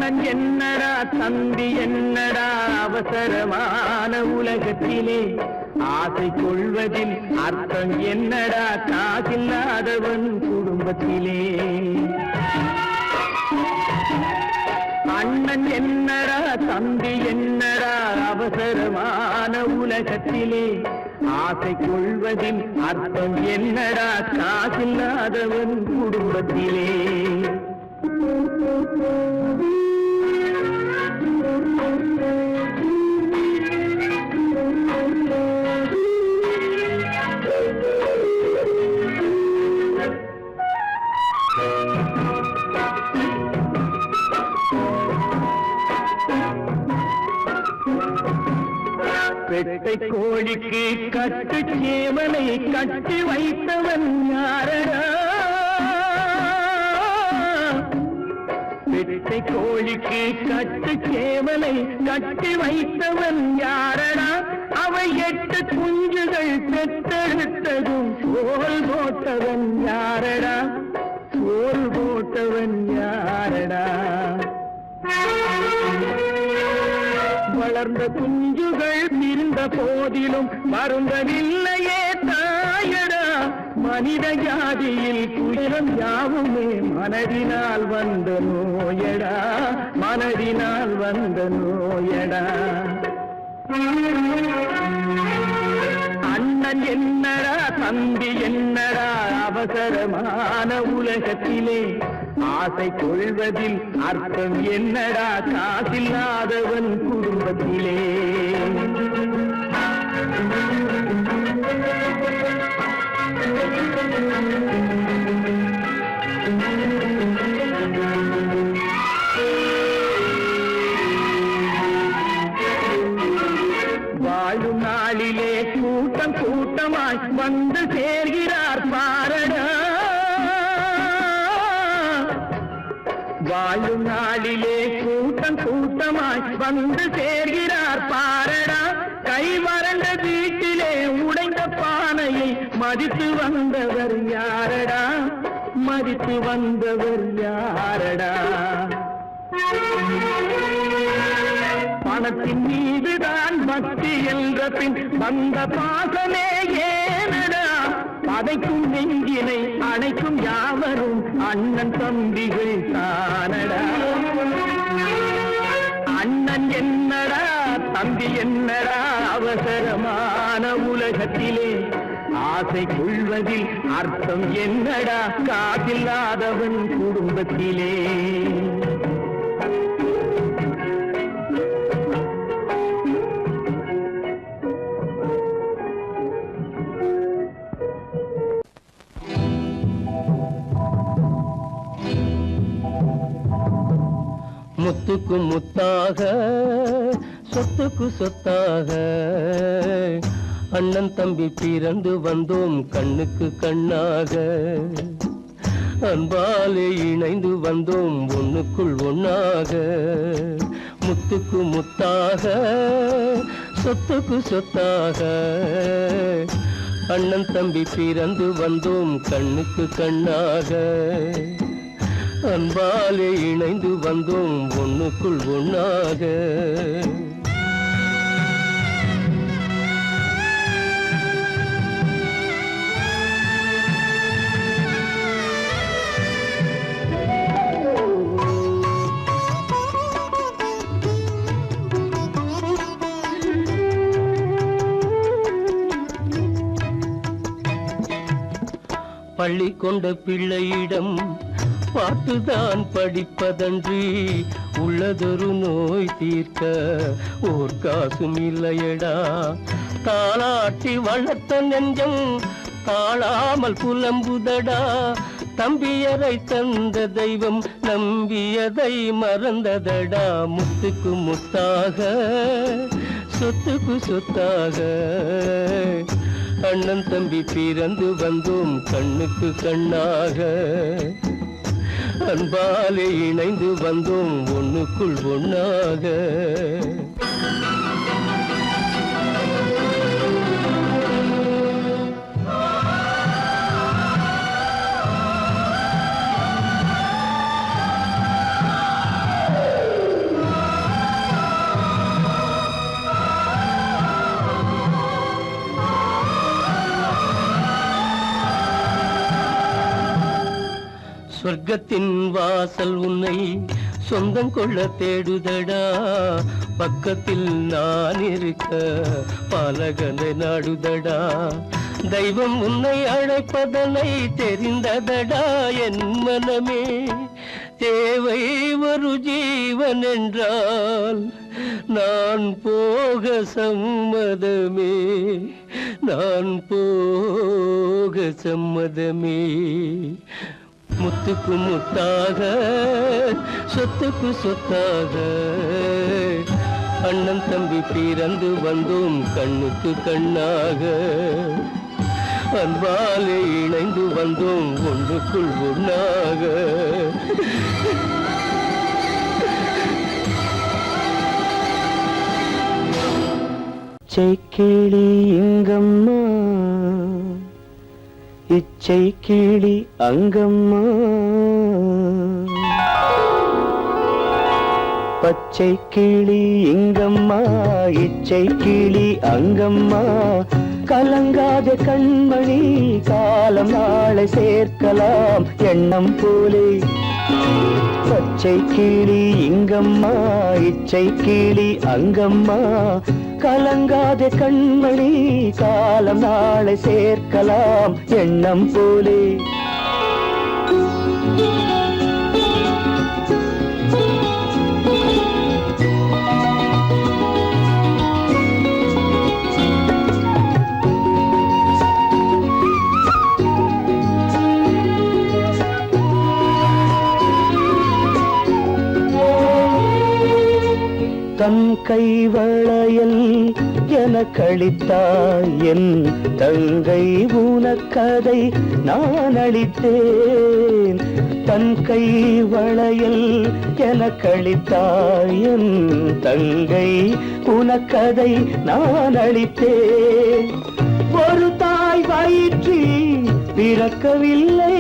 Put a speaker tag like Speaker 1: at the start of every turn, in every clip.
Speaker 1: அண்ணன் என்னடா தம்பி என்னடா அவசரமான உலகத்திலே ஆசை கொள்வதில் அர்த்தம் என்னடா காசில்லாதவன் குடும்பத்திலே அண்ணன் என்னடா தம்பி என்னடா அவசரமான உலகத்திலே ஆசை கொள்வதில் அர்த்தம் என்னடா காசில்லாதவன் குடும்பத்திலே பெட்டை கோழிக்கு கட்டு சேவலை கட்டி வைத்தவன் யாரடா பெட்டை கோழிக்கு கட்டு சேவலை கட்டி வைத்தவன் யாரடா அவை 8 குஞ்சுகள் பெற்றெடுத்ததும் சோல் போட்டவன் யாரடா சோல் போட்டவன் யாரடா வளர்ந்த குஞ்சுகள் பிரிந்த போதிலும் மருந்தவில்லையே தாயடா மனித ஜாதியில் துயரம் யாவுமே மனதினால் வந்த நோயடா மனதினால் வந்த நோயடா அண்ணன் என்னடா தம்பி என்னடா அவசரமான உலகத்திலே ஆசை கொள்வதில் அர்த்தம் என்னடா காசில்லாதவன் குடும்பத்திலே வாழும் நாளிலே கூட்டம் கூட்டமாய் வந்து சேர்கிறார் பாரடா வாழும் நாளிலே கூட்டம் கூட்டமாய் வந்து சேர்கிறார் பாரடா கை வறண்ட வீட்டிலே உடைந்த பானையை மதித்து வந்தவர் யாரடா மதித்து வந்தவர் யாரடா பணத்தின் மீதுதான் பக்தி என்ற பின் வந்த பாசமே ஏனடா பதைக்கும் நெஞ்சினை அணைக்கும் யாவரும் அண்ணன் தம்பிகள் தானடா அண்ணன் என்னடா தம்பி என்னடா அவசரமான உலகத்திலே ஆசை கொள்வதில் அர்த்தம் என்னடா காசில்லாதவன் குடும்பத்திலே முத்துக்கு முத்தாக சொத்துக்கு சொத்தாக அண்ணன் தம்பி பிறந்து வந்தோம் கண்ணுக்கு கண்ணாக அன்பாலே இணைந்து வந்தோம் ஒண்ணுக்குள் ஒண்ணாக முத்துக்கு முத்தாக சொத்துக்கு சொத்தாக அண்ணன் தம்பி பிறந்து வந்தோம் கண்ணுக்கு கண்ணாக அன்பாலே இணைந்து வந்தோம் ஒண்ணுக்குள் ஒண்ணாக பள்ளி கொண்ட பிள்ளையிடம் பார்த்துதான் படிப்பதன்றி உள்ளதொரு நோய் தீர்க்க ஓர் காசும் இல்லையடா தாளாட்டி வளர்த்த நெஞ்சம் தாழாமல் புலம்புதடா தம்பியரை தந்த தெய்வம் நம்பியதை மறந்ததடா முத்துக்கு முத்தாக சொத்துக்கு சொத்தாக அண்ணன் தம்பி பிறந்து வந்தோம் கண்ணுக்கு கண்ணாக அன்பாலே இணைந்து வந்தோம் ஒண்ணுக்குள் ஒண்ணாக சொர்க்கத்தின் வாசல் உன்னை சொந்தம் கொள்ள தேடுதடா, பக்கத்தில் நான் இருக்க பாலகனை நாடுதடா. தெய்வம் உன்னை அழைப்பதனை தெரிந்ததடா என் மனமே. தேவை ஒரு ஜீவன் என்றால் நான் போக சம்மதமே, நான் போக சம்மதமே. முத்துக்கு முத்தாக சொத்துக்கு சொத்தாக அண்ணன் தம்பி பிறந்து வந்தோம் கண்ணுக்கு கண்ணாக. அன்பாலே இணைந்து வந்தோம் ஒன்றுக்குள் ஒன்றாக. கிளி இங்கம்மா, இச்சை கிளி அங்கம்மா, பச்சை கிளி இங்கம்மா, இச்சை கிளி அங்கம்மா. கலங்காத கண்மணி காலம் நாளை சேர்க்கலாம் எண்ணம் போலே. பச்சை கிளி இங்கம்மா, இச்சை கிளி அங்கம்மா. கலங்காத கண்மணி காலம் நாளை சேர்க்கலாம் எண்ணம் போலே. தன் கைவளையல் எனக்களித்தாய் என் தங்கை, உனக்கதை நான் அளித்தேன். தன் கைவளையல் எனக்களித்தாய் என் தங்கை, உனக்கதை நான் அளித்தேன். ஒரு தாய் வயிற்றில் பிறக்கவில்லை,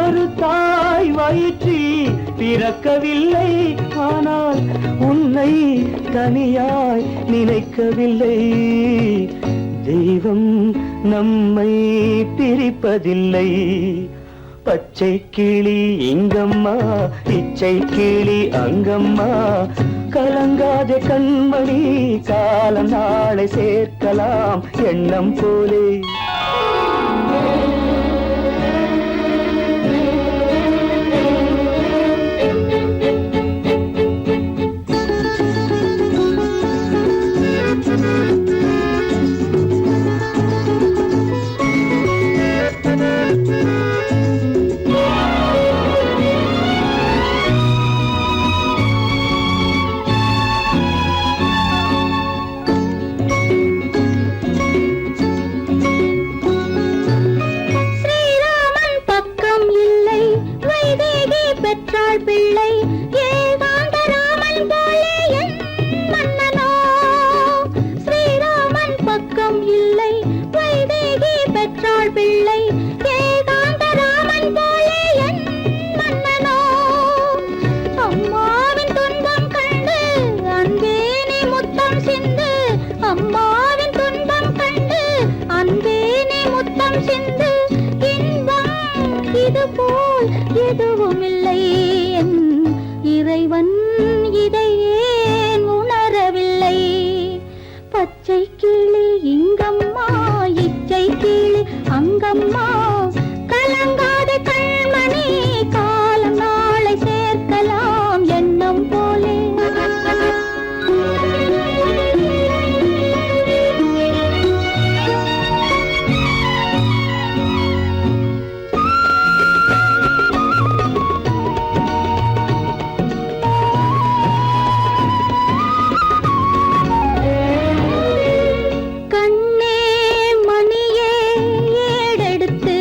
Speaker 1: ஒரு தாய் வயிற்றில் பிறக்கவில்லை. ஆனால் உன்னை தனியாய் நினைக்கவில்லை. தெய்வம் நம்மை பிரிப்பதில்லை. பச்சை கிளி இங்கம்மா, இச்சை கிளி அங்கம்மா. கலங்காத கண்மணி காலம் நாளை சேர்க்கலாம் எண்ணம் போலே.
Speaker 2: பெற்றாள் பிள்ளை ஏகாந்த ராமன் போலே என் மன்னனோ. ஸ்ரீராமன் பக்கம் இல்லை வைதேகி பெற்றாள் பிள்ளை ஏகாந்த ராமன் போலே என் மன்னனோ. அம்மாவின் துன்பம் கண்டு அன்பே நீ முத்தம் சிந்து, அம்மாவின் துன்பம் கண்டு அன்பே நீ முத்தம் சிந்து. இன்பம் இது போல் எதுவும் இல்லை, என் இறைவன் இதை ஏன் உணரவில்லை. பச்சை கிளி இங்கம்மா, இச்சை கிளி அங்கம்மா. கலங்காத கண்மணி காலம் நாளை சேர்க்கலாம் எண்ணம் போலே. கண்ணே மணியே ஏடெடுத்து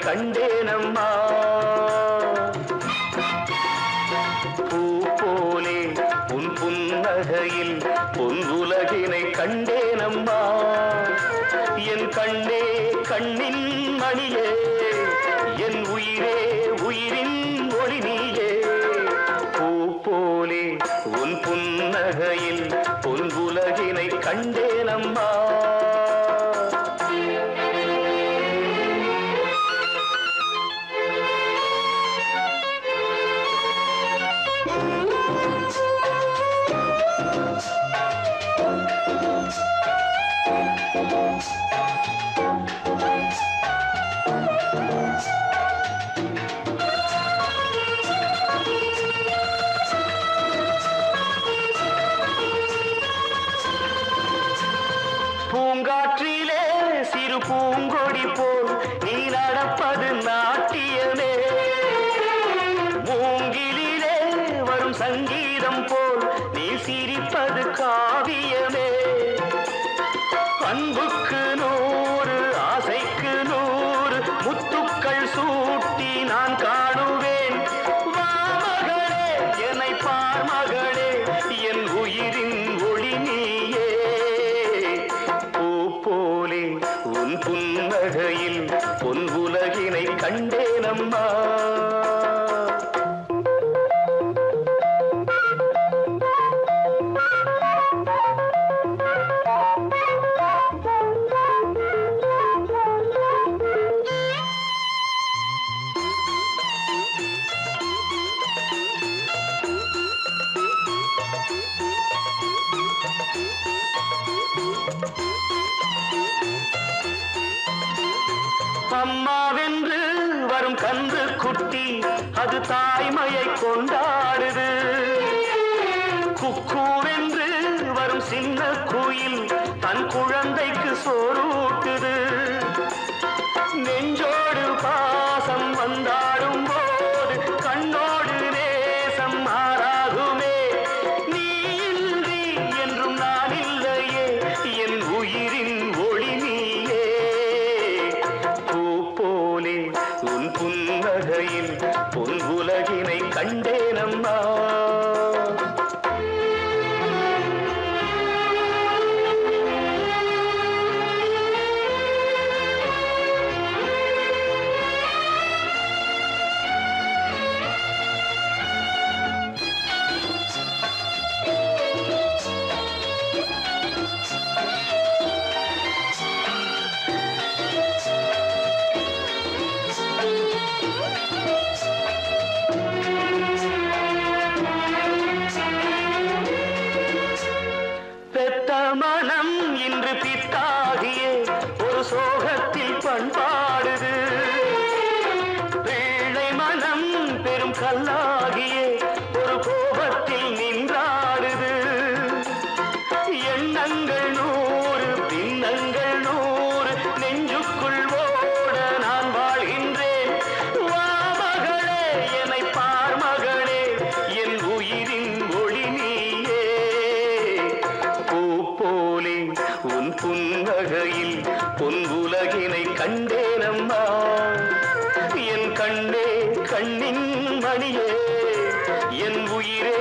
Speaker 3: கண்டேனம்மா. பூ போலே உன் புன்னகையில் பொன் உலகினை கண்டேனம்மா. என் கண்ணே கண்ணின் மணியே, என் உயிரே உயிரின் ஒளி நீயே. பூ போலே உன் புன்னகையில் பொன் உலகினை கண்டேனம்மா. பூங்காற்றிலே சிறு பூங்கொடி போல் நீ நடப்பது நாட்டியமே. மூங்கிலே வரும் சங்கீதம் போல் நீ சிரிப்பது காவியமே. அன்புக்கு 100 ஆசைக்கு 100 முத்துக்கள் சூட்டி நான் காணுவேன். வா மகளே என்னை பார் மகளே, என் உயிரின் ஒளி நீயே. போலே உன் புன்னகையில் பொன் உலகினை கண்டேனம்மா. அம்மாவென்று வரும் கன்று குட்டி அது தாய்மையை கொண்டாடுது. குக்கூவென்று வரும் சின்ன குயில் தன் குழந்தைக்கு சோறூட்டுது. நெஞ்சோடு பாசம் வந்தாடும் போது கண்ணோடு நேசம் மாறாகுமே. நீ இன்றி என்றும் நான் இல்லையே, என் உயிரின் ஒளி நீயே. போலே உன் புன்னகையில் பொன் உலகினை கண்டேனம்மா. மனம் இன்று பித்தாகியே ஒரு சோகத்தில் பண்பாடுது. பிள்ளை மனம் பெரும் கல்லாகியே ஒரு கோபத்தில் நின்றாடுது. எண்ணங்கள் 100 பின்னங்கள் 100 நெஞ்சுக்குள் ஓட நான் வாழ்கின்றேன். வா மகளே என்னை பார் மகளே, என் உயிரின் ஒளி நீயே. போலே உன் புன்னகையில் பொன் உலகினை கண்டேனம்மா. என் கண்ணே கண்ணின் மணியே, என் உயிரே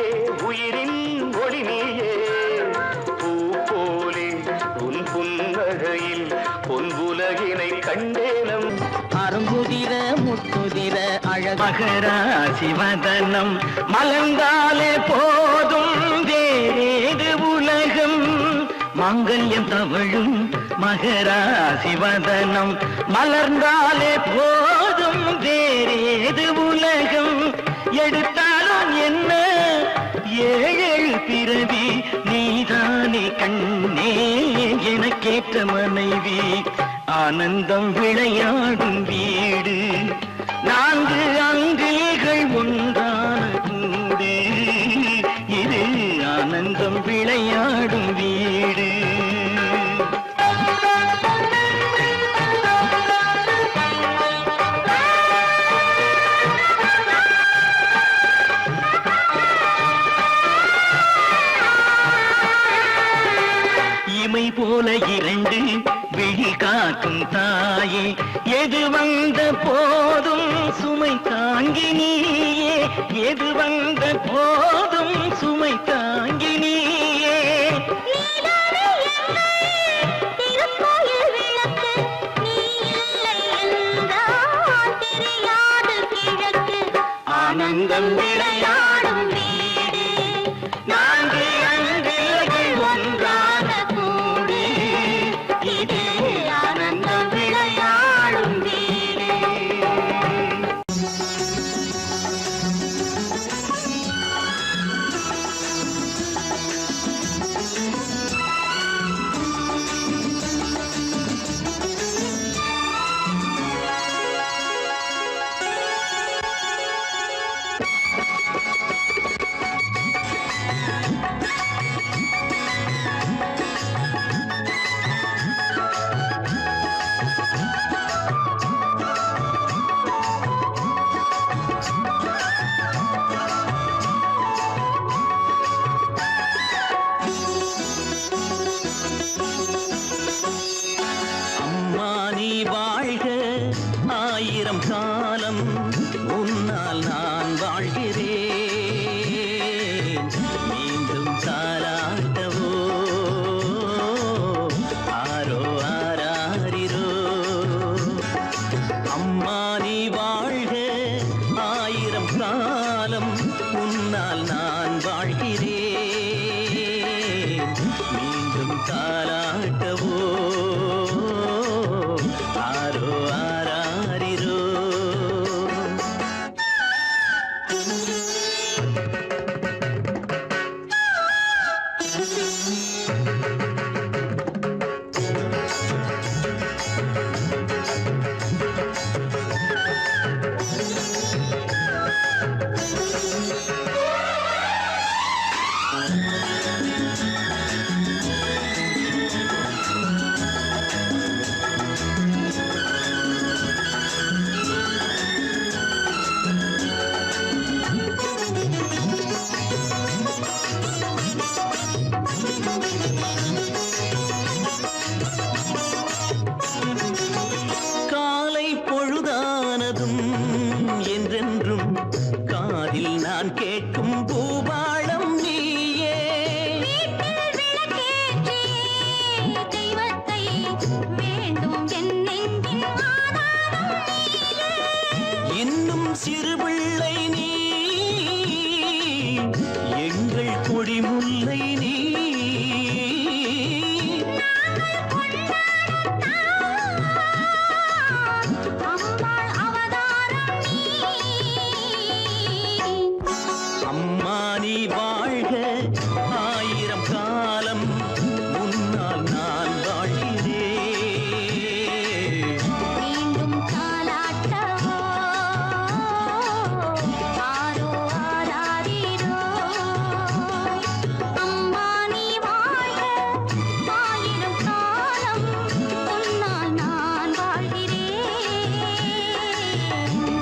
Speaker 3: உயிரின் ஒளி நீயே. பூ போலே உன் புன்னகையில் பொன் உலகினை கண்டேனம்.
Speaker 4: அருங்குதிர முத்துதிர அழகராசி வதனம் மலர்ந்தாலே போதும் வேறேது உலகம். மாங்கல்யம் தவழும் மகராசி வதனம் மலர்ந்தாலே போதும் வேறேது உலகம். எடுத்தாலும் என்ன 7 பிறவி நீதானே கண்ணே எனக்கேற்ற மனைவி. ஆனந்தம் விளையாடும் வீடு 4 அங்கில்கள் ஒன்றான கூடு. இது ஆனந்தம் விளையாடும் வீடு. இமை போல 2 விழி காக்கும் தாயே, எது வந்த போ ஏது வந்த போதும் சுமை தாங்கி நீயே
Speaker 2: திருக்கோயில் விளக்கு நீ இல்லை என்றால் தெரியாது கிழக்கு
Speaker 4: ஆனந்தம் விளையாடும் வீடு நான்கு அன்பில்லைகள் ஒன்றாக கூடி இது ஆனந்தம் விளையாடும் வீடு. அம்மா நீ வாழ்க ஆயிரம் காலம் உன்னால் நான் வாழ்கிறேன் மீண்டும் தாலாட்டவோ ஆரோ ஆராரிரோ அம்மா நீ வாழ்க ஆயிரம் காலம் உன்னால் நான் வாழ்கிறேன் மீண்டும் தாலாட்டவோ ஆரோ ஆராரிரோ காலை பொழுதானதும் என்றென்றும் காதில் நான் கேட்கும் பூபாளம் நீயே
Speaker 2: தெய்வத்தை வேண்டும் என் நெஞ்சின் ஆதாரம் நீயே.
Speaker 4: இன்னும் சிறுபிள்ளை நீ எங்கள் கொடிமுல்லை நீ
Speaker 2: அம்மாள் அவதாரம் நீ.
Speaker 4: அம்மா நீ வாழ்க ஆயிரம் காலம் முன்னால் நான் வாழ்கிறேன்
Speaker 2: மீண்டும் தாலாட்டவோ ஆரோ ஆராரிரோ அம்மா நீ வாழ்க ஆயிரம் காலம் உன்னால் நான் வாழ்கிறேன்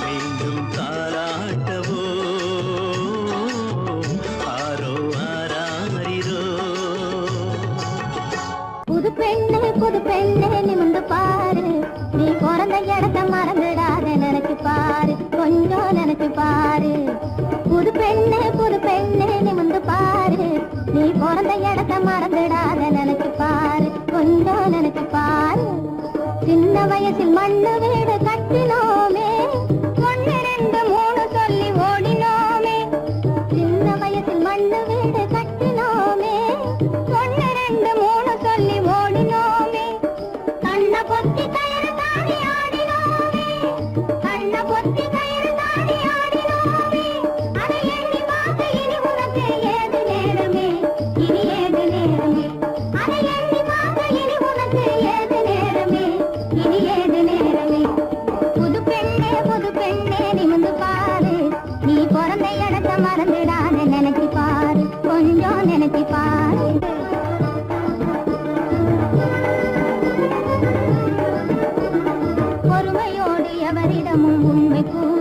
Speaker 4: மீண்டும் தாலாட்டவோ ஆரோ ஆராரிரோ
Speaker 2: புது பெண்ணே நிமிந்து பாரு நீ பிறந்த இடத்த மறந்துடாத நினைச்சு பாரு கொஞ்சம் நினைச்சு பாரு புது பெண்ணே நிமிந்து பாரு நீ பிறந்த இடத்த மறந்துடாத நினைச்சு பாரு கொஞ்சம் நினைச்சு பாரு சின்ன வயசில் மண்ணு வீடு கட்டினோமே ஒன்னு ரெண்டு மூணு சொல்லி ஓடினோமே சின்ன வயசில் மண்ணு வீடு கட்டினோமே ஒன்னு ரெண்டு மூணு சொல்லி ஓடினோமே கண்ண பொத்தி கயிறு தாடி ஆடினோமே கண்ண பொத்தி கயிறு தாடி ஆடினோமே அதை எண்ணி பார்க்க இனி உனக்கு ஏது நேரமே இனி ஏது நேரமே அதை எண்ணி பார்க்க இனி உனக்கு ஏது நேரமே இனி ஏது நேரமே புது பெண்ணே நிமிந்து பாரு நீ பிறந்த இடத்த மறந்துடாத நினைச்சு பாரு கொஞ்சம் நினைச்சு பாரு பொறுமையோடு எவரிடமும் உண்மை கூறு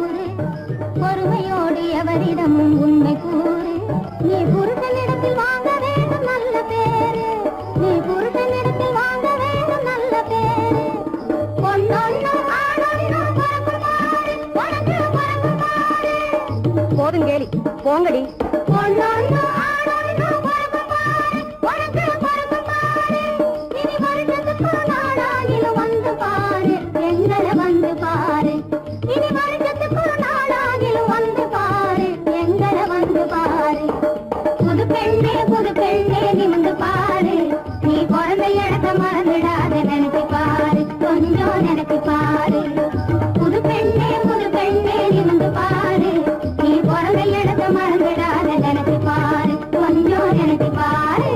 Speaker 2: போதும் கேலி போங்கடி வந்து பாரு எங்களை வந்து பாரு இனி வருஷத்துக்கு நாளாகிலும் வந்து பாரு எங்களை வந்து பாரு புது பெண்ணே நிமிந்து பாரு நீ பிறந்த இடத்த மறந்துடாத நினைச்சு பாரு கொஞ்சம் நினைச்சு பாரு புது பெண்ணே நிமிந்து பாரு நீ பிறந்த இடத்த மறந்துடாத நினைச்சு பாரு கொஞ்சம் நினைச்சு பாரு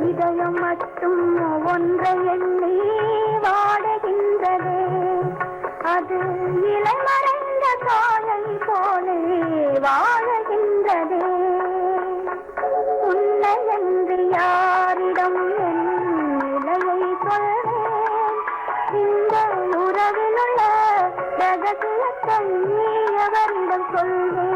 Speaker 2: இதயம் மட்டும் ஒன்றை எண்ணி வாடுகின்றதே அது இளமறைந்த தாயை போலே வாழுகின்றதே உன்னை என்று யாரிடம் என் நிலையை சொல்வேன் இந்த உறவில் உள்ள ரகசியத்தை எவரிடம் சொல்வேன்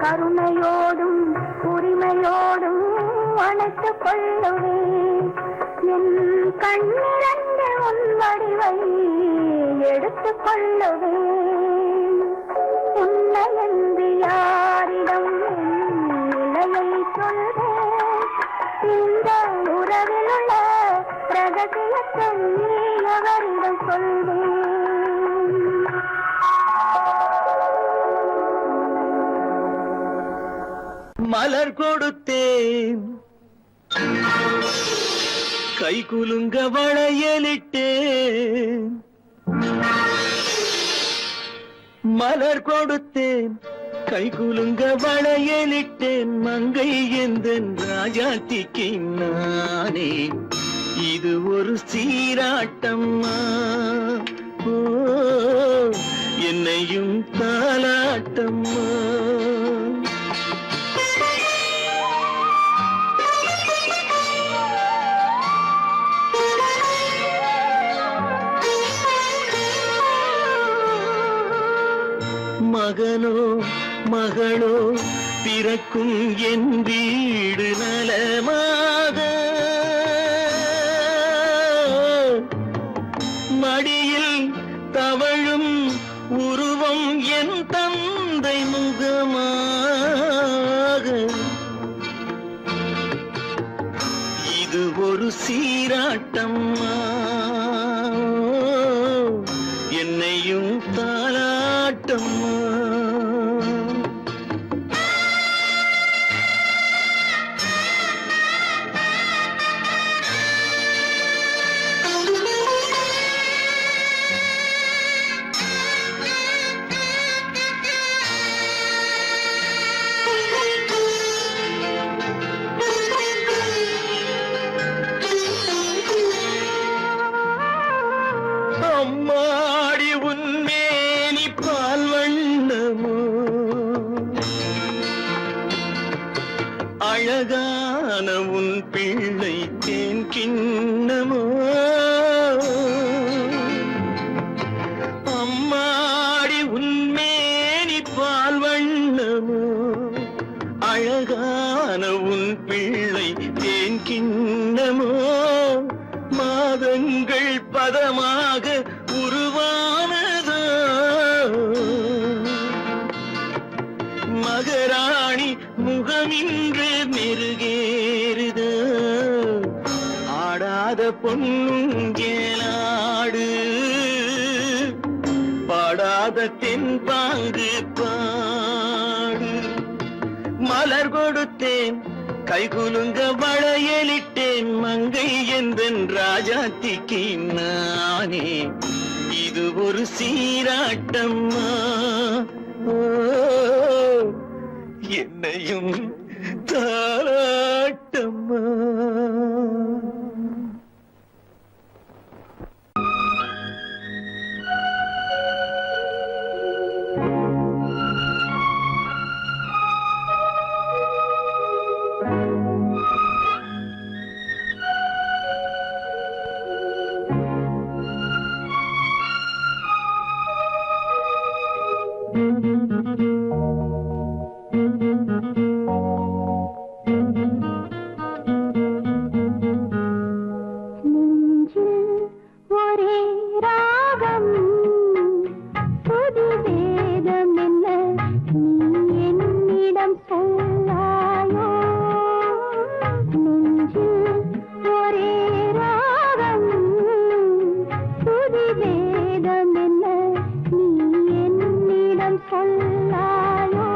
Speaker 2: கருணையோடும் உரிமையோடும் அணைத்துக் கொள்ளுவேன் என் கண்ணிரண்டு உன் வடிவை எடுத்துக் கொள்ளுவேன் உன்னை என்று யாரிடம் நிலையை சொல்வேன் இந்த உறவில் உள்ள ரகசியத்தை எவரிடம் சொல்வேன்
Speaker 4: மலர் கொடுத்தேன் கை குலுங்க வளையலிட்டேன் மலர் கொடுத்தேன் கை குலுங்க வளையலிட்டேன் மங்கை எந்தன் ராஜாத்திக்கு நானே இது ஒரு சீராட்டம்மா ஓ என்னையும் தாலாட்டம்மா மகனோ மகளோ பிறக்கும் என் வீடு நலமாக மடியில் தவழும் உருவம் என் தந்தை முகமாக தாலாட்டம்மா என்னையும் தாலாட்டம்மா அம்மாடி உன்மேனி பால் வண்ணமோ அழகான உன் பிள்ளை தேன் கிண்ணமோ அம்மாடி உன்மேனி பால் வண்ணமோ அழகான உன் பிள்ளை தேன் கிண்ணமோ மாதங்கள் பதமாக உருவானதோ மகராணி முகமின்று மெருகேறுதோ ஆடாத பொன்னுங்கேலாடு பாடாத தென்பாங்கு பாடு மலர் கொடுத்தேன் கைகுலுங்க வளையலிட்டேன் மங்கை என்பன் ராஜாத்திக்கு நானே இது ஒரு சீராட்டம்மா ஓ, என்னையும் தாராட்டம்மா
Speaker 2: சொல்லாயோ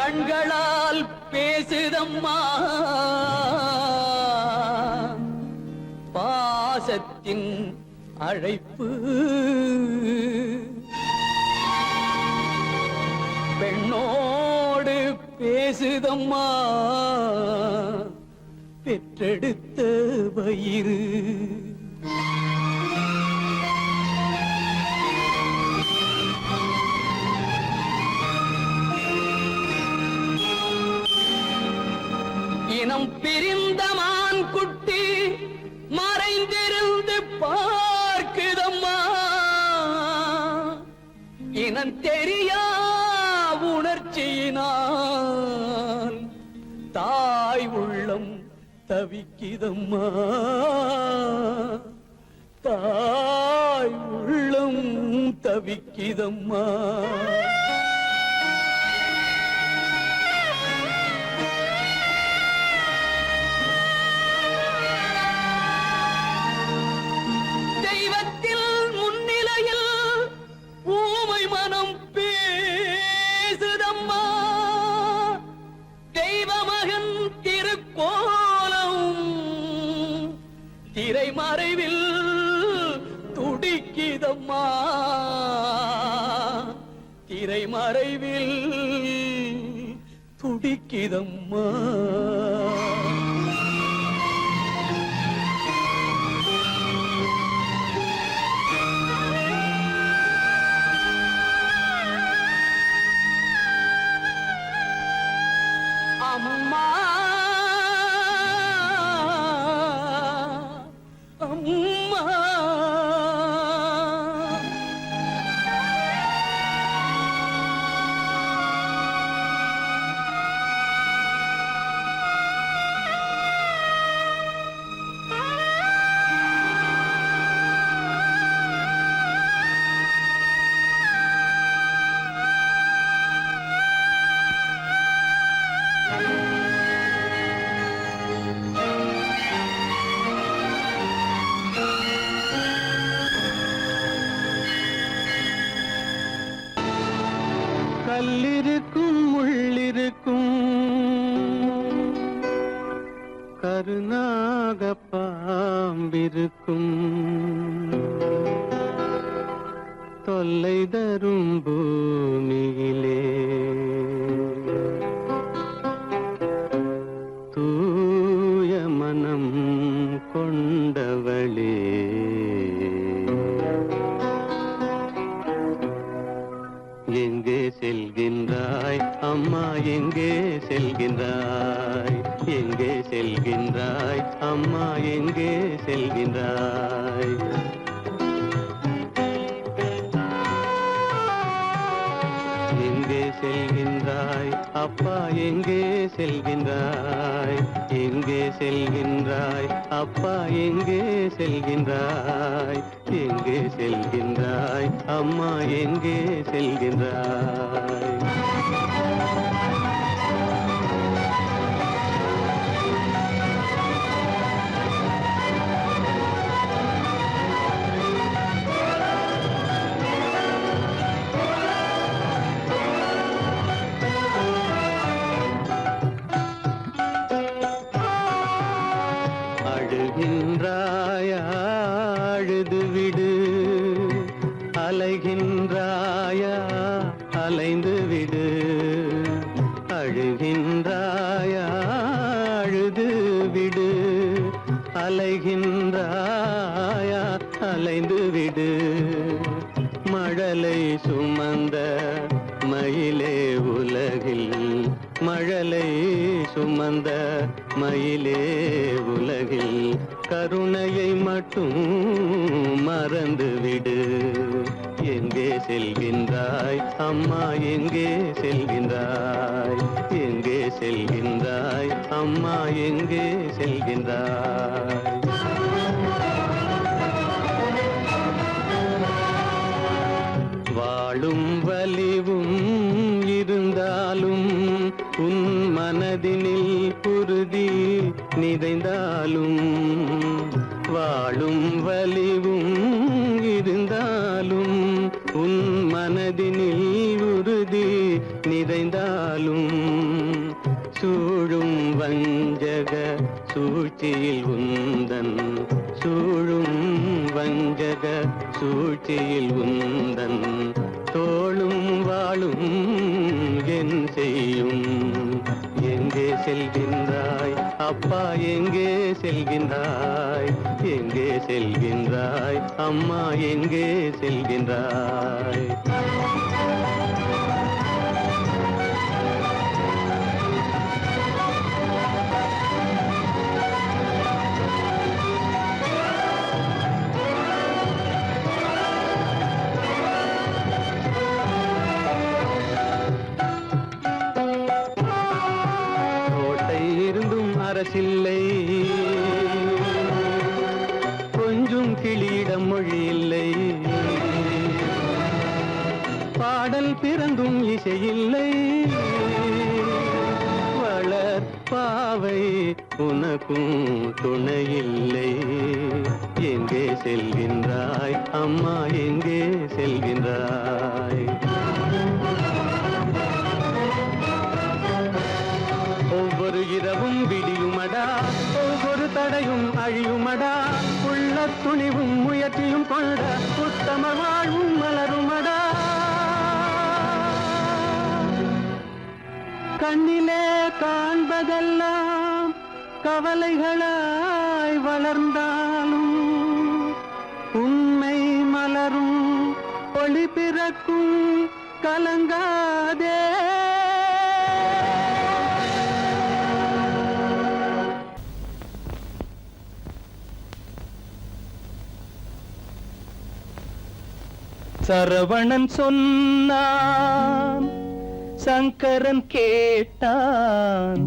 Speaker 5: கண்களால் பேசுதம்மா பாசத்தின் அழைப்பு பெண்ணோடு பேசுதம்மா பெற்றெடுத்த வயிறு இனம் பிரிந்த மான் குட்டி மறைந்திருந்து பார்க்குதம்மா இனம் தெரியா உணர்ச்சியினால் தாய் உள்ளம் தவிக்குதம்மா தாய் உள்ளம் தவிக்குதம்மா திரைமறைவில் துடிக்குதம்மா திரைமறைவில் துடிக்குதம்மா அம்மா
Speaker 1: கல்லிருக்கும் முள்ளிருக்கும் கருநாக பாம்பிருக்கும் தொல்லை தரும் பூமியிலே தூய மனம் கொண்டவளே எங்கே செல்கின்றாய் அம்மா எங்கே செல்கின்றாய் எங்கே செல்கின்றாய் அம்மா எங்கே செல்கின்றாய் எங்கே செல்கின்றாய் அப்பா எங்கே செல்கின்றாய் எங்கே செல்கின்றாய் அப்பா எங்கே செல்கின்றாய் எங்கே செல்கின்றாய் அம்மா எங்கே செல்கின்றாய் அழுகின்றாயா அழுது விடு அலைகின்றாயா அலைந்து விடு அழுகின்றாயா அழுது விடு அலைகின்றாயா அலைந்து விடு மழலை சுமந்த மயிலே உலகில் மழலை சுமந்த மயிலே உலகில் கருணையை மட்டும் மறந்துவிடு எங்கே செல்கின்றாய் அம்மா எங்கே செல்கின்றாய் எங்கே செல்கின்றாய் அம்மா எங்கே செல்கின்றாய் வாழும் வலிவும் இருந்தாலும் உன் மனதினில் குருதி நிறைந்தாலும் வாழும் வலிவும் இருந்தாலும் உன் மனதினில் உறுதி
Speaker 4: நிறைந்தாலும் சூழும் வஞ்சக சூழ்ச்சியில் உந்தன் சூழும் வஞ்சக சூழ்ச்சியில் உந்தன் தோளும் வாழும் என் செய்யும் எங்கே செல்கின்றாய் அப்பா எங்கே செல்கின்றாய் எங்கே செல்கின்றாய் அம்மா எங்கே செல்கின்றாய் அரசில்லை கொஞ்சம் கிளியிடம் மொழி இல்லை பாடல் பிறந்தும் இசையில்லை வளர் பாவை உனக்கும் துணையில்லை எங்கே செல்கின்றாய் அம்மா எங்கே செல்கின்றாய் ஒவ்வொரு இரவும் விடியுமடா ஒவ்வொரு தடையும் அழியுமடா உள்ள துணிவும் முயற்சியும் கொண்ட உத்தம வாழ்வும் மலருமடா கண்ணிலே காண்பதெல்லாம் கவலைகளாய் வளர்ந்தாலும் உண்மை மலரும் ஒளி பிறக்கும் கலங்காதே.
Speaker 1: சரவணன் சொன்னான், சங்கரன் கேட்டான்,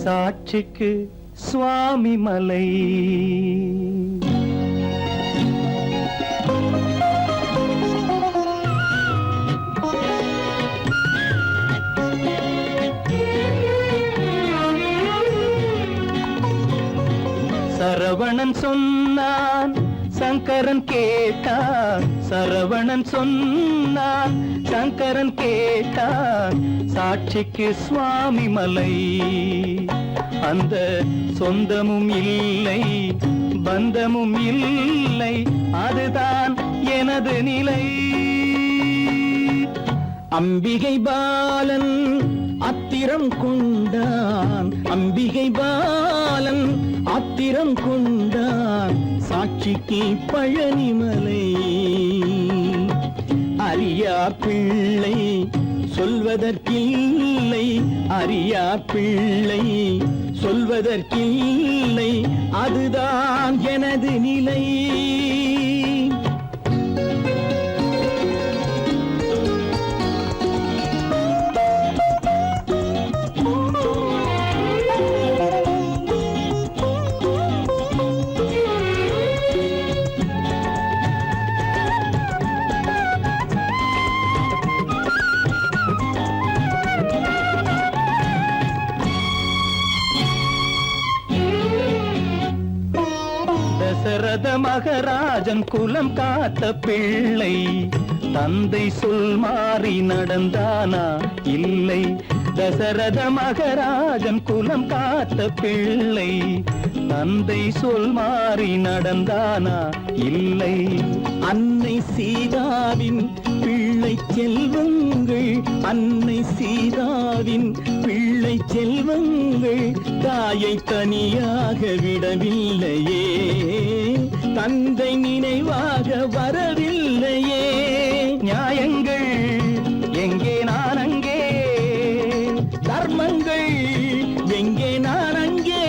Speaker 1: சாட்சிக்கு சுவாமி மலை. சரவணன் சொன்னான், சங்கரன் கேட்டான், சரவணன் சொன்னான், சங்கரன் கேட்டான், சாட்சிக்கு சுவாமி மலை. அந்த சொந்தமும் இல்லை, பந்தமும் இல்லை, அதுதான் எனது நிலை.
Speaker 5: அம்பிகை பாலன் அத்திரம் கொண்டான், அம்பிகை பாலன் ஆத்திரம் கொண்டான், சாட்சிக்கு பழனிமலை. அறியா பிள்ளை சொல்வதற்கில்லை, அறியா பிள்ளை சொல்வதற்கில்லை, அதுதான் எனது நிலை.
Speaker 1: தசரத மகராஜன் குலம் காத்த பிள்ளை, தந்தை சொல் மாறி நடந்தானா இல்லை. தசரத மகராஜன் குலம் காத்த பிள்ளை, தந்தை சொல் மாறி நடந்தானா இல்லை.
Speaker 5: அன்னை சீதாவின் பிள்ளை செல்வங்கள், அன்னை சீதாவின் பிள்ளை செல்வங்கள் தாயை தனியாக விடவில்லையே, தந்தை நினைவாக வரவில்லையே.
Speaker 1: நியாயங்கள் எங்கே நான் அங்கே,
Speaker 5: தர்மங்கள் எங்கே நான் அங்கே.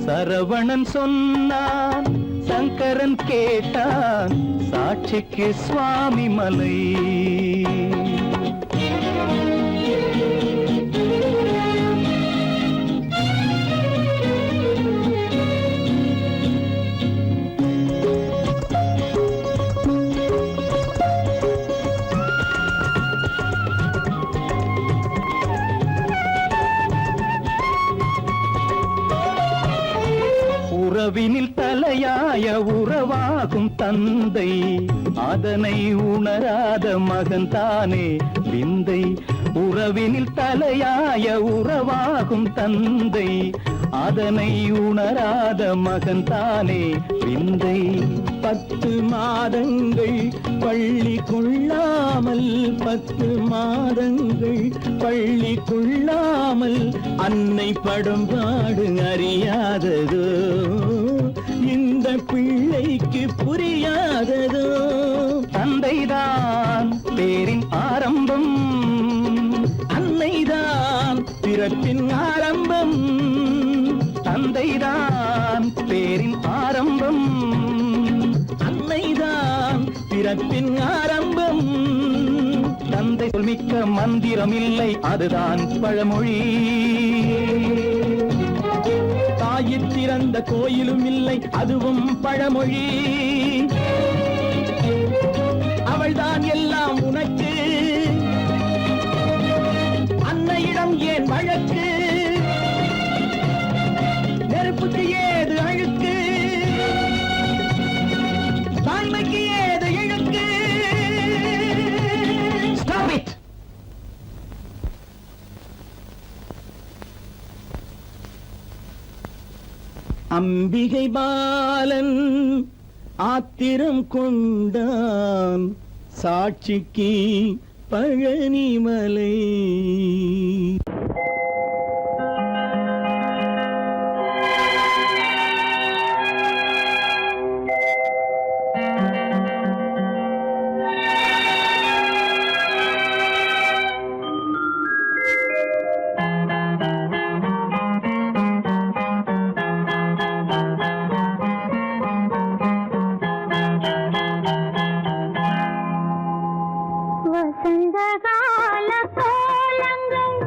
Speaker 1: சரவணன் சொன்னான், சங்கரன் கேட்டான், சாட்சிக்கு சுவாமி மலை. உறவினில் தலையாய உறவாகும் தந்தை, அதனை உணராத மகன் தானே
Speaker 5: விந்தை உறவினில் தலையாய உறவாகும் தந்தை அதனை உணராத மகன் தானே விந்தை 10 மாதங்கள் பள்ளி கொள்ளாமல் 10 மாதங்கள் பள்ளி கொள்ளாமல் அன்னை படும்பாடு அறியாததோ இந்த பிள்ளைக்கு புரியாததோ தந்தைதான் பேரின் ஆரம்பம் அன்னைதான் பிறப்பின் ஆரம்பம் தந்தைதான் பேரின் ஆரம்பம் அன்னைதான் பிறப்பின் ஆரம்பம் தந்தை சொல்மிக்க மந்திரம் இல்லை அதுதான் பழமொழி தாயிற் திறந்த கோயிலும் இல்லை அதுவும் பழமொழி அவள்தான் எல்லாம் உனக்கு அன்னையிடம் ஏன் வழக்கு நெருப்புக்கு ஏது அழுக்கு தாய்மைக்கு ஏது இழுக்கு Stop it! அம்பிகை பாலன் ஆத்திரம் கொண்டான் சாட்சிக்கு பழனிமலை
Speaker 2: வசந்த கால கோலங்கள்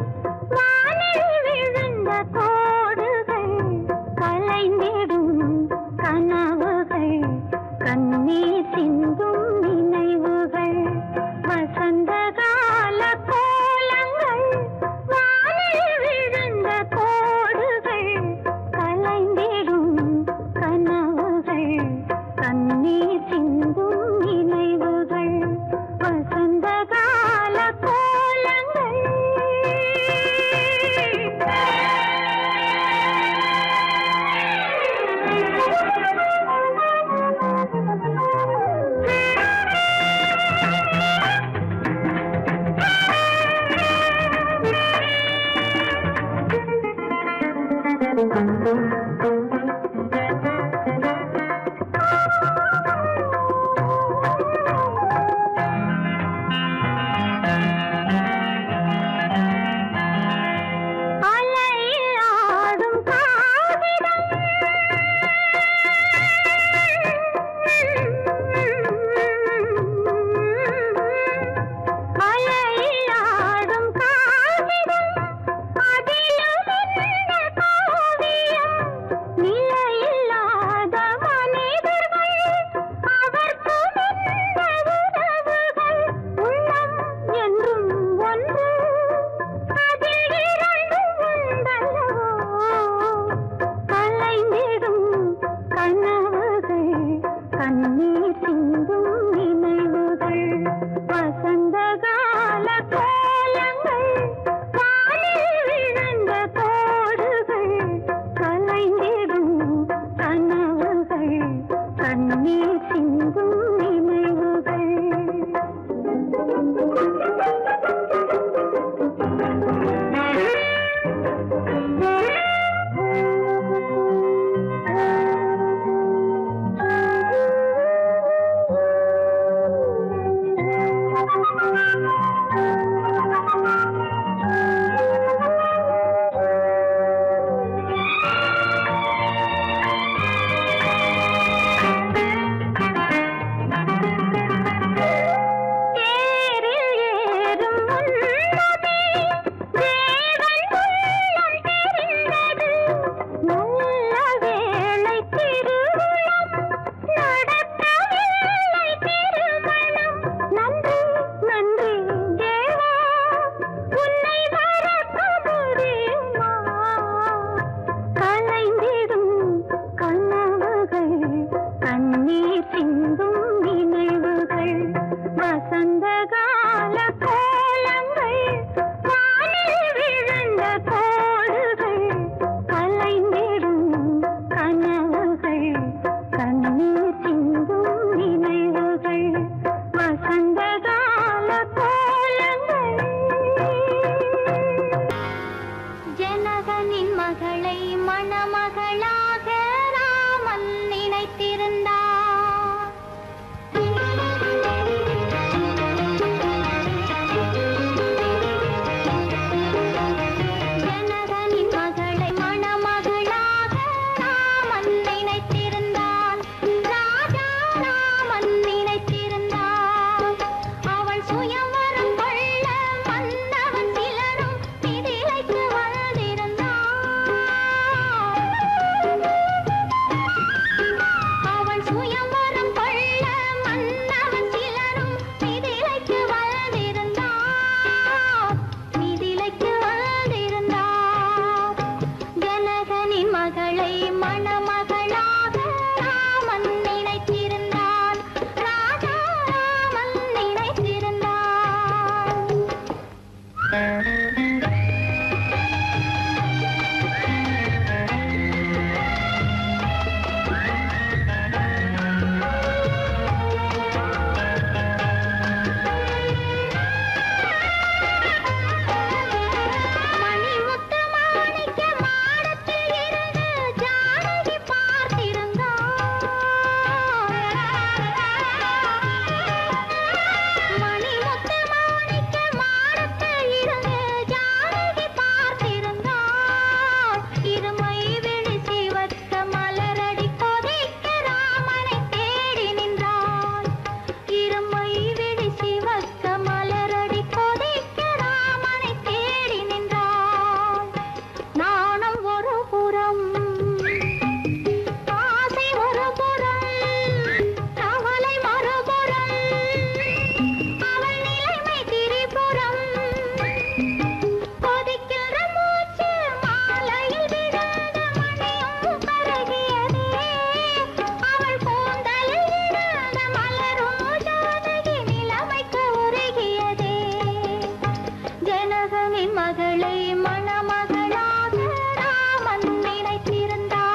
Speaker 2: ஜனகனின் மகளை மணமகளாக ராமன் நினைத்திருந்தான்.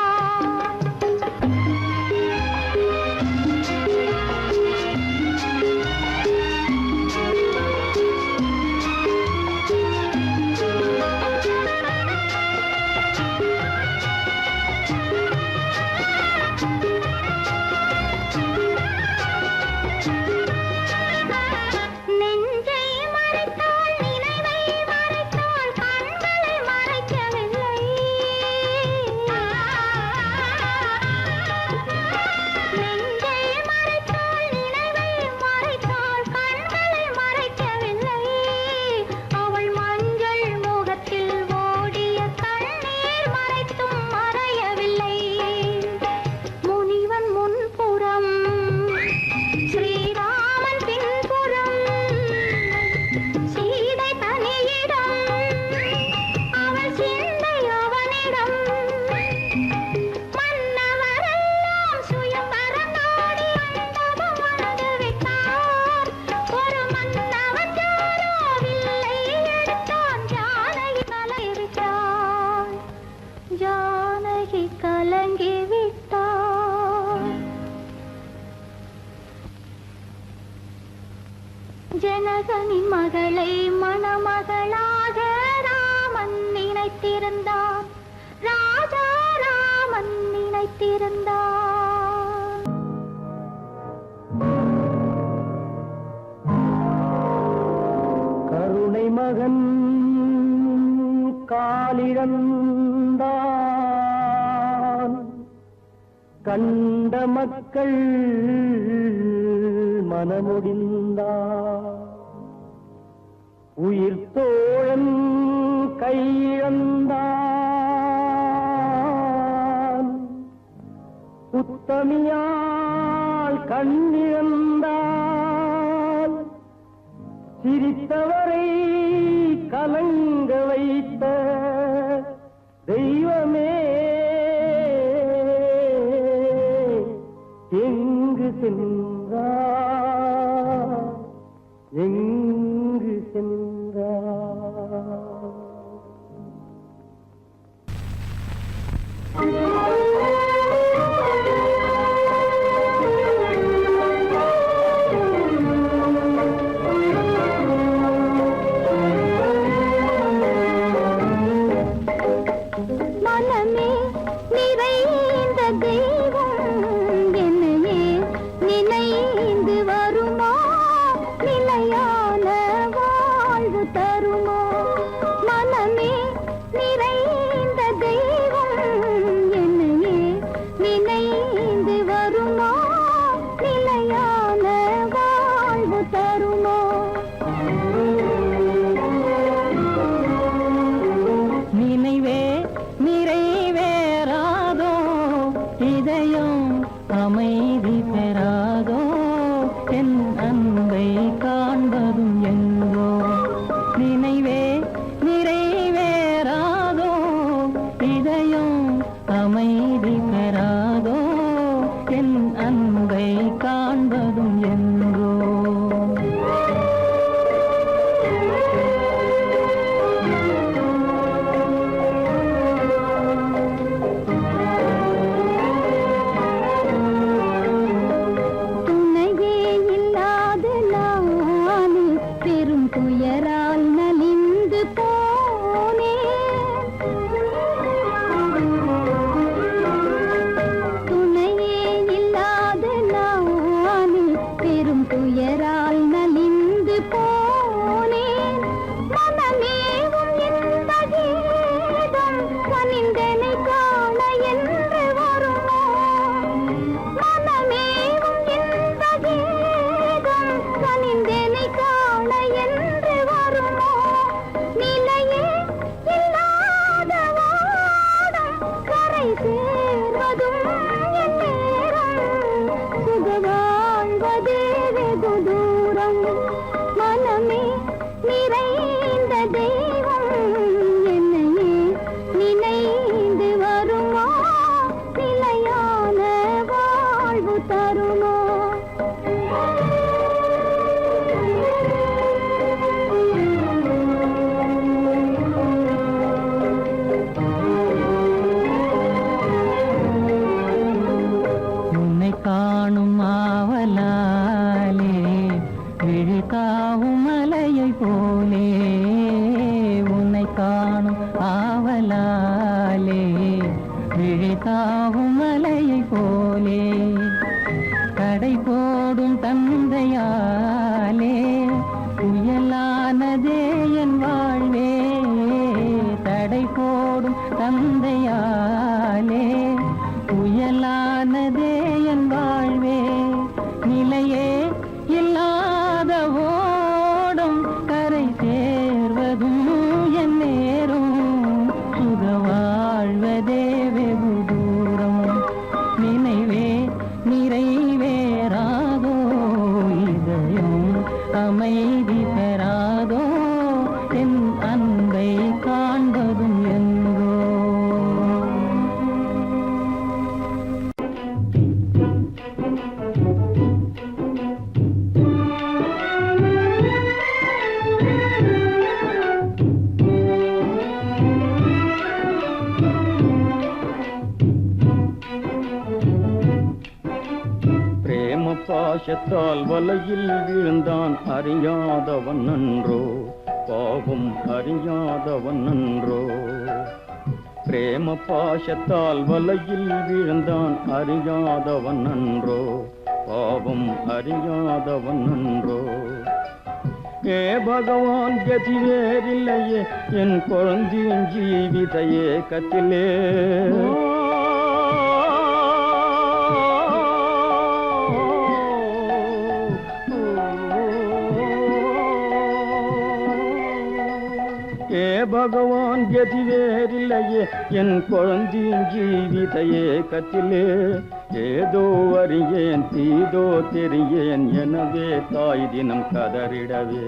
Speaker 2: ஜனகனின் மகளை மணமகளாக ராமன் நினைத்திருந்தான். ராஜா ராமன் நினைத்திருந்தான்.
Speaker 5: கருணை மகன் காலிழந்தான், கண்ட மக்கள் மனமுடிந்தான். உயிர் தோழன் கையிழந்தான், உத்தமியால் கண்ணிழந்தான். சிரித்தவரை கலங்க வைத்த தெய்வமே எங்கு சென்றார், எங்கு சென்றார்?
Speaker 6: தாவும் மலையை போலே கடை போடும் தந்தையாலே புயலானதே என் வாழ்வே தடை போடும் தந்தையாலே புயலானதே என் வாழ்வே நிலையே இல்லாத ஓடும் கரை சேர்வதும் என் நேரும் சுக வாழ்வதே வெகு தூரம் நினைவே நிறைவேறாதோ இதயம் அமைதி பெறாதோ என் அன்பை காண்பதும் எங்கோ
Speaker 7: பிரேம பாசத்தால் வலையில் விழுந்தான் அறியாதவன் நன்றோ பாவம் அறியாதவன் நன்றோ பிரேம பாசத்தால் வலையில் விழுந்தான் அறியாதவன் நன்றோ பாவம் அறியாதவன் நன்றோ ஏ பகவான் கதி வேறில்லையே என் குழந்தையின் ஜீவித ஏக்கத்திலே ஏ பகவான் கதி வேறில்லையே என் குழந்தையின் ஜீவித ஏக்கத்திலே ஏதோ அறியேன் தீதோ தெரியேன் எனவே தாய் தினம் கதறிடவே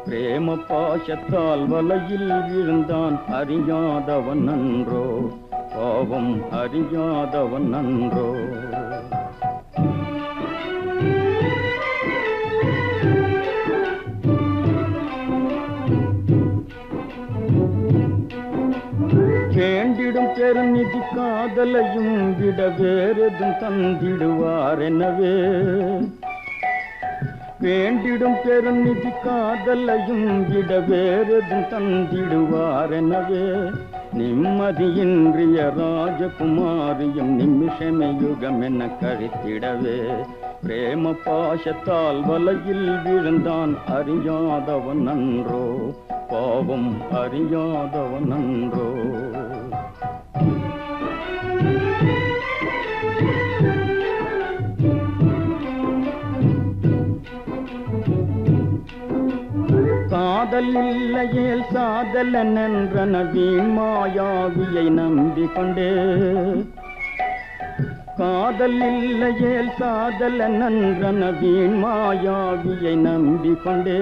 Speaker 7: பிரேம பாசத்தால் வலையில் விழுந்தான் அறியாதவன் நன்றோ பாவம் அறியாதவன் நன்றோ வேண்டிடும் பெருநிதி காதலையும் விட வேறெதும் தந்திடுவார் எனவே வேண்டிடும் பெருநிதி காதலையும் விட வேறெதும் தந்திடுவார் எனவே நிம்மதியின்றிய ராஜகுமாரியும் நிமிஷமே யுகம் என கழித்திடவே பிரேம பாசத்தால் வலையில் விழுந்தான் அறியாதவன் நன்றோ பாவம் அறியாதவன் நன்றோ காதல் இல்லையேல் சாதலன் என்றன வீண் மாயாவியை நம்பிக்கொண்டே காதல் இல்லையேல் சாதலன் என்றன வீண் மாயாவியை நம்பிக்கொண்டே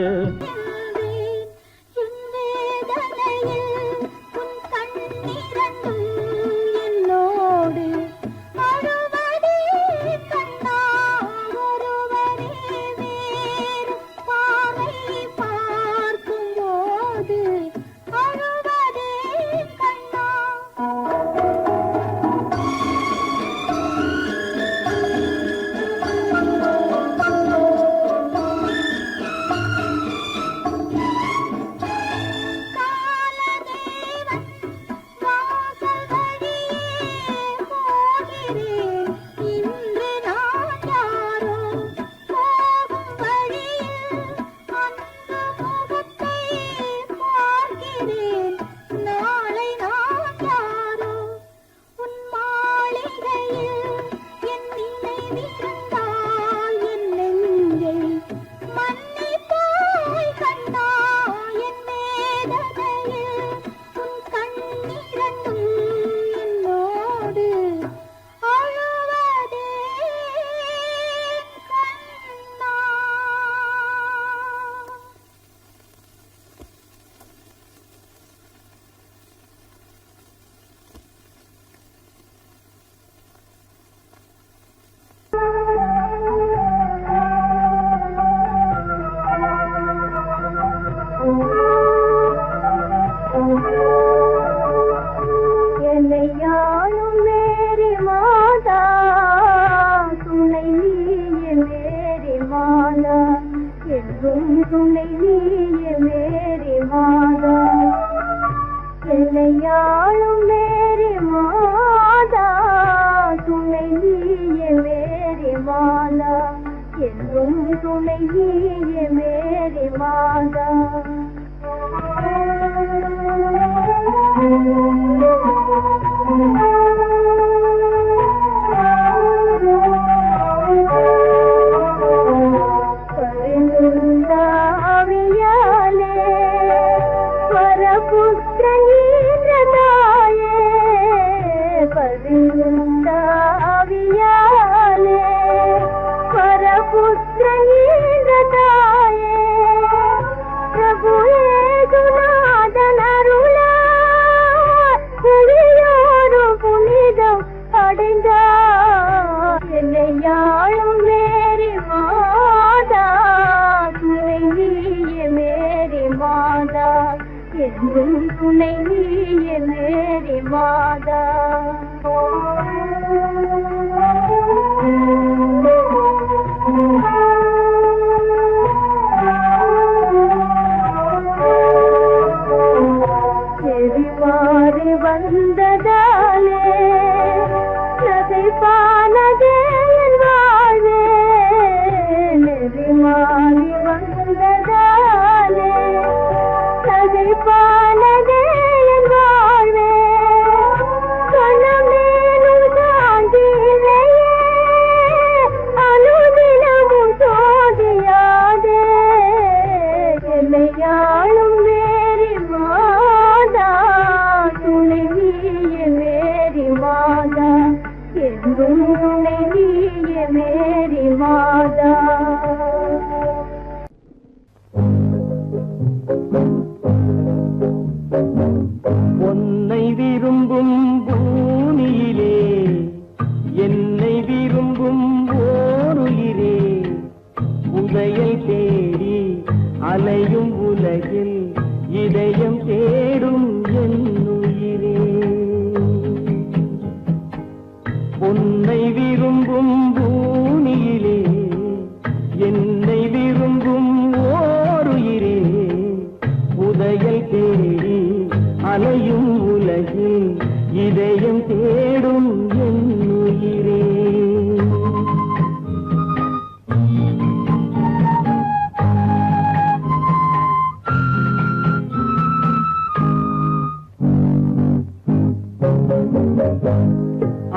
Speaker 2: என்னையாளும் மேரி மாதா ये मेरी माता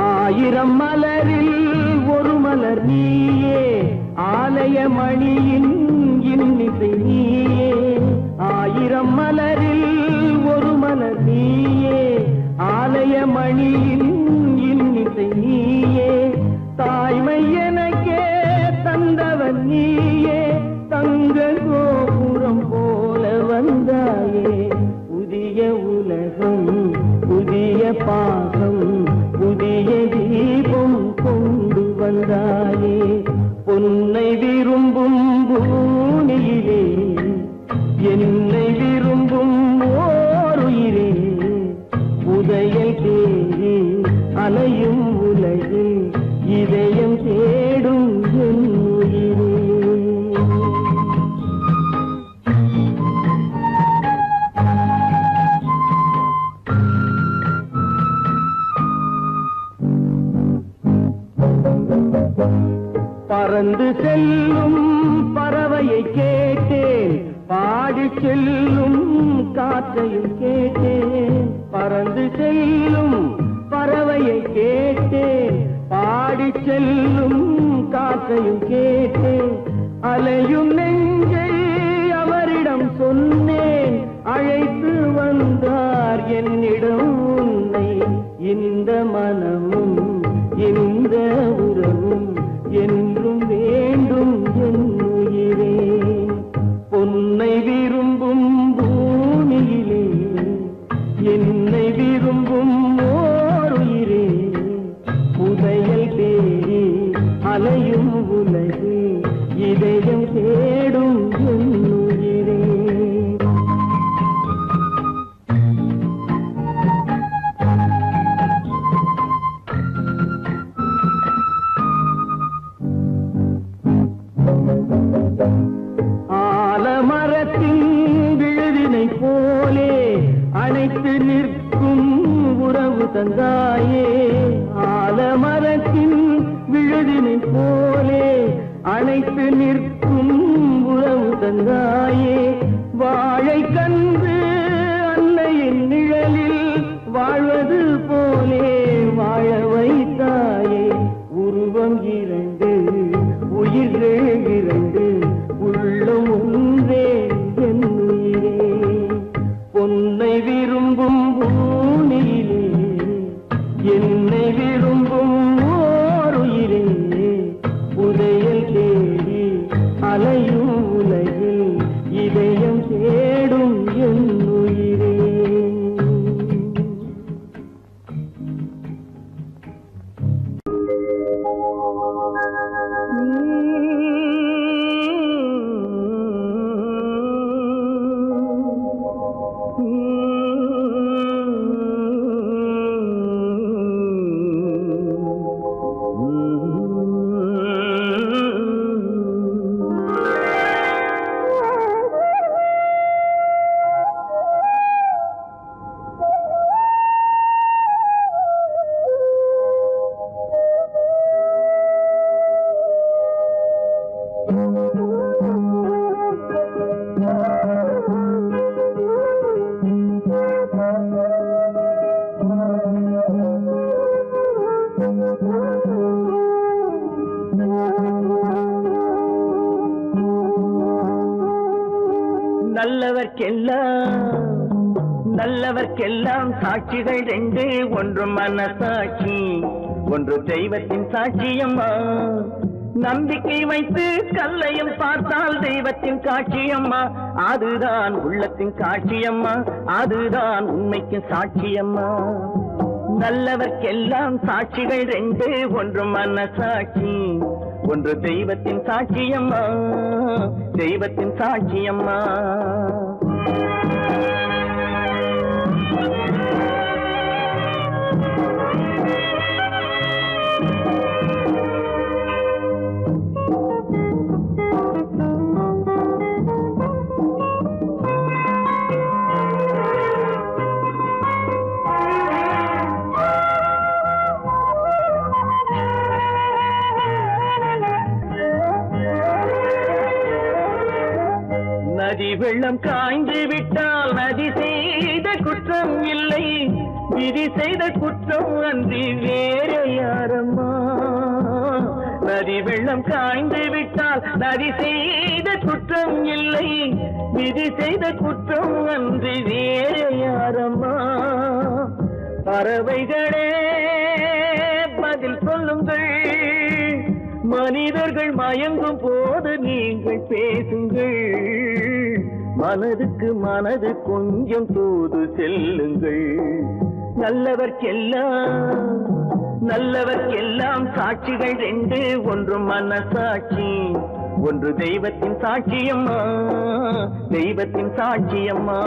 Speaker 7: ஆயிரம் மலரில் ஒரு மலர் நீயே ஆலய மணியின் இன்னிசை நீயே ஆயிரம் மலரில் ஒரு மலர் நீயே ஆலய மணியின் இன்னிசை நீயே தாய்மை எனக்கே தந்தவன் நீயே தங்க கோபுரம் போல வந்தாயே புதிய உலகம் புதிய பாகம் புதிய தீபம் கொண்டு வந்தாயே பொன்னை விரும்பும் பூமியிலே என்னை விரும்பும் ஓருயிரே உதயல் தேடி அலையும் உலகில் இதயம் தேடும் என் உயிரே பறந்து செல்லும் பறவையை கேட்டேன் பாடி செல்லும் காற்றையும் கேட்டேன் பறந்து செல்லும் பறவையை கேட்டேன் பாடி செல்லும் காற்றையும் கேட்டேன் அலையும் நெஞ்சை அவரிடம் சொன்னேன் அழைத்து வந்தார் என்னிடம் உன்னை இந்த மனமும் இந்த உறவும் என்றும் வேண்டும் என் உயிரே பொன்னை விரும்பும் பூமியிலே என்னை விரும்பும் ஓருயிரே புதையல் தேடி அலையும் உலகு இதயம் தேடும் என் உயிரே ஆலமரத்தின் விழுதினை போலே அணைத்து நிற்கும் உறவு தந்தாயே ஆலமரத்தின் விழுதினை போலே அணைத்து நிற்கும் தந்தாயே வாழை கன்று அன்னையின் நிழலில் வாழ்வது போலே வாழ வைத்தாயே உருவம் இரண்டு உயிர்கள் இரண்டு உள்ளம் ஒன்றே என் உயிரே பொன்னை விரும்பும் பூமியிலே என்னை விரும்பும் ஓருயிரே உதயல் தேடி அலையும் உலகில் இதயம் தேடும் என் உயிரே
Speaker 3: நல்லவர்க்கெல்லாம் சாட்சிகள் ரெண்டு ஒன்று மனசாட்சி ஒன்று தெய்வத்தின் சாட்சியம்மா நம்பிக்கை வைத்து கல்லையும் பார்த்தால் தெய்வத்தின் காட்சியம்மா அதுதான் உள்ளத்தின் காட்சியம்மா அதுதான் உண்மைக்கு சாட்சியம்மா நல்லவர்க்கெல்லாம் சாட்சிகள் ரெண்டு ஒன்று மனசாட்சி ஒன்று தெய்வத்தின் சாட்சியம்மா தெய்வத்தின் சாட்சியம்மா நதி வெள்ளம் காய்ந்து விட்டால் நதி செய்த குற்றம் இல்லை விதி செய்த குற்றம் அன்றி வேற யாரம்மா நதி வெள்ளம் காய்ந்து விட்டால் நதி செய்த குற்றம் இல்லை விதி செய்த குற்றம் அன்றி வேற யாரம்மா பறவைகளே பதில் சொல்லுங்கள் மனிதர்கள் மயங்கும் போது நீங்கள் பேசுங்கள் மனதுக்கு மனது கொஞ்சம் தூது செல்லுங்கள் நல்லவர்க்கெல்லாம் சாட்சிகள் ரெண்டு ஒன்று மனசாட்சி ஒன்று தெய்வத்தின் சாட்சியம்மா தெய்வத்தின் சாட்சியம்மா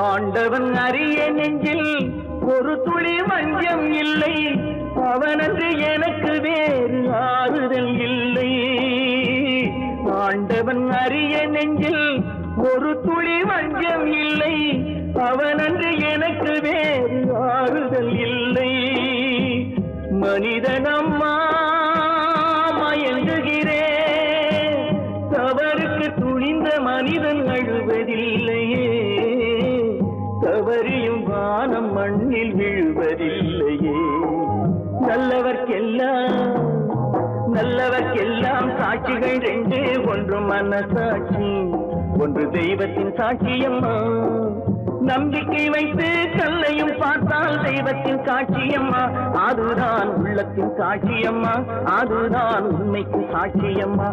Speaker 3: ஆண்டவன் அறிய நெஞ்சில் ஒரு துளி வஞ்சம் இல்லை அவனன்று எனக்கு வேறு ஆறுதல் இல்லை ஆண்டவன் அறிய நெஞ்சில் ஒரு துளி வஞ்சம் இல்லை அவனன்று எனக்கு வேறு ஆறுதல் இல்லை மனிதனம்மா மயங்குகிறேன் தவறுக்கு துணிந்த மனிதன் அழுவதில்லையே தவறியும் வானம் மண்ணில் விழுவதில்லையே நல்லவர்க்கெல்லாம் சாட்சிகள் ரெண்டு ஒன்று மனசாட்சி ஒன்று தெய்வத்தின் சாட்சியம்மா நம்பிக்கை வைத்து கல்லையும் பார்த்தால் தெய்வத்தின் காட்சியம்மா அதுதான் உள்ளத்தின் காட்சியம்மா அதுதான் உண்மைக்கு சாட்சியம்மா